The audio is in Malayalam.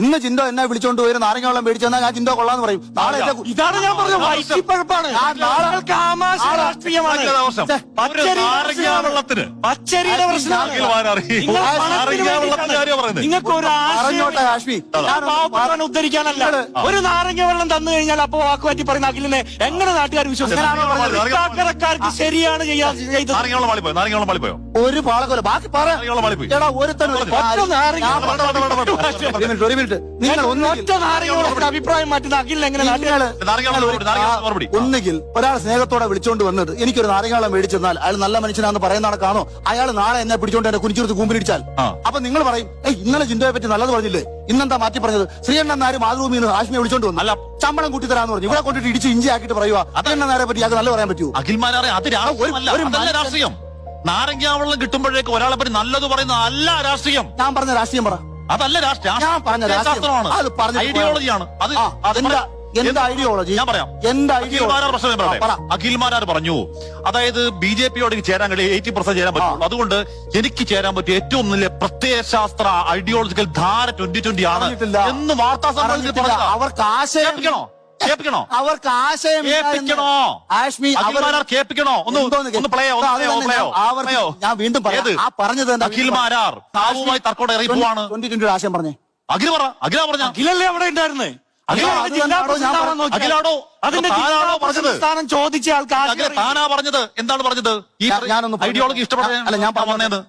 ഇന്ന് ചിന്തോ എന്നെ വിളിച്ചോണ്ട് പോയി നാരങ്ങ വെള്ളം മേടിച്ചു തന്നാൽ ഞാൻ ചിന്തോ കൊള്ളാന്ന് പറയും. നാളെ ഇതാണ് ഞാൻ പറഞ്ഞത്, വൈറ്റിപ്പഴപ്പാണ്. രാഷ്ട്രീയമാണ്. പച്ചരിയുടെ പ്രശ്നമാണ്. നിങ്ങൾക്ക് ഒരു ഹാഷ്മി പാവപ്പെട്ടവനെ ഉദ്ധരിക്കാനല്ല. ഒരു നാരങ്ങ വെള്ളം തന്നു കഴിഞ്ഞാൽ അപ്പൊ വാക്ക് മാറ്റി പറയുന്ന അഖിലിനെ എങ്ങനെ നാട്ടുകാർ വിശ്വസിക്കാർക്ക് ശരിയാണ് ചെയ്തത്. ഒരു പാളക്കൊല ബാക്കി പറയാ നിങ്ങൾ അഭിപ്രായം മാറ്റുന്ന അഖിലിനെ എങ്ങനെ ഒന്നുകിൽ ഒരാൾ സ്നേഹത്തോടെ വിളിച്ചോണ്ട് വന്നിട്ട് എനിക്കൊരു നാരങ്ങാളം മേടിച്ചെന്നാൽ അയാൾ നല്ല മനുഷ്യനാണെന്ന് പറയുന്നതാണ് കാണോ. അയാൾ നാളെ എന്നെ പിടിച്ചോണ്ട് എന്നെ കുനിച്ചെടുത്ത് കൂമ്പിടിച്ചാൽ അപ്പൊ നിങ്ങൾ പറയും ഇന്നലെ ചിന്തയെ പറ്റി നല്ലത് പറഞ്ഞില്ലേ, ഇന്നെന്താ മാറ്റി പറഞ്ഞത്? ശ്രീയണ്ണൻ നായർ മാതൃഭൂമിയിൽ നിന്ന് ഹാഷ്മിയെ വിളിച്ചോണ്ട് വന്നു, അല്ല ശമ്പളം കൂട്ടി തരാന്ന് പറഞ്ഞു. ഇവിടെ കൊണ്ടിട്ട് ഇടിച്ച് ഇഞ്ചി ആക്കിയിട്ട് പറയുക അതെണ്ണ നേരെ പറ്റി അത് നല്ല പറയാൻ പറ്റുമോ? അഖിൽമാരെ അത് രാഷ്ട്രീയം. നാരങ്ങാവെള്ളം കിട്ടുമ്പോഴേക്ക് ഒരാളെ പറ്റി നല്ലത് പറയുന്ന അല്ല രാഷ്ട്രീയം. ഞാൻ പറഞ്ഞ രാഷ്ട്രീയം പറ. അതല്ല രാഷ്ട്രീയം, ഐഡിയോളജിയാണ്. എന്താ ഐഡിയോളജി? ഞാൻ പറയാം. അഖിൽമാരാർ പറഞ്ഞു, അതായത് BJP-യോട് ചേരാൻ കഴിയും 80% ചേരാൻ പറ്റുള്ളൂ. അതുകൊണ്ട് എനിക്ക് ചേരാൻ പറ്റിയ ഏറ്റവും നല്ല പ്രത്യയശാസ്ത്ര ഐഡിയോളജിക്കൽ ധാര 2020 ആണ് എന്ന് വാർത്താ സമ്മേളനത്തിൽ പറഞ്ഞു. അവർക്ക് ആശയം കേൾപ്പിക്കണോ? അവർക്ക് ആശയം കേൾപ്പിക്കണോ? കേൾപ്പിക്കണോ? ഒന്ന് പ്ലേയോ. ഞാൻ വീണ്ടും പറഞ്ഞത് അഖിൽമാരാർ സാവുമായി തർക്കോടെ ഇറങ്ങി പോവാണ്. 2020 ആശയം പറഞ്ഞേ. അഖില പറഞ്ഞ അഖിലല്ലേ അവിടെ ഉണ്ടായിരുന്നേ? ചോദിച്ച ആൾക്കാർ താനാ പറഞ്ഞത്. എന്താണ് പറഞ്ഞത്? ഈ ഐഡിയോളജി ഇഷ്ടപ്പെട്ട ഞാൻ പറഞ്ഞത്